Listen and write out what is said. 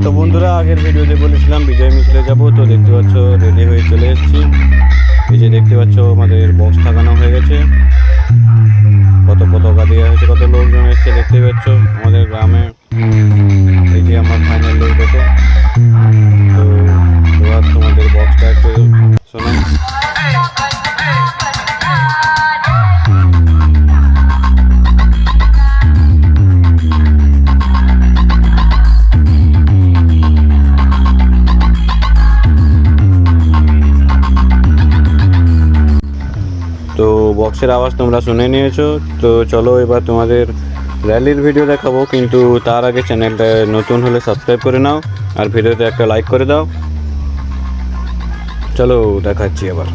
তো বন্ধুরা, আগের ভিডিওতে বলেছিলাম বিজয় মিছিলে যাব, তো দেখতে পাচ্ছ রেডি হয়ে চলে এসেছি। এই যে দেখতে পাচ্ছ আমাদের বক্স লাগানো হয়ে গেছে, কত পতাকা দেওয়া হয়েছে, কত লোকজন এসছে দেখতে পাচ্ছ আমাদের গ্রামে। এই যে আমার ফাইনাল লোক দেখো। তো এবার তোমাদের বক্সটা একটু শোনাই। তো বক্সের আওয়াজ তোমরা শুনে নিয়েছো। তো চলো এবার তোমাদের র্যালির ভিডিও দেখাবো, কিন্তু তার আগে চ্যানেলটা নতুন হলে সাবস্ক্রাইব করে নাও আর ভিডিওতে একটা লাইক করে দাও। চলো দেখাচ্ছি এবার।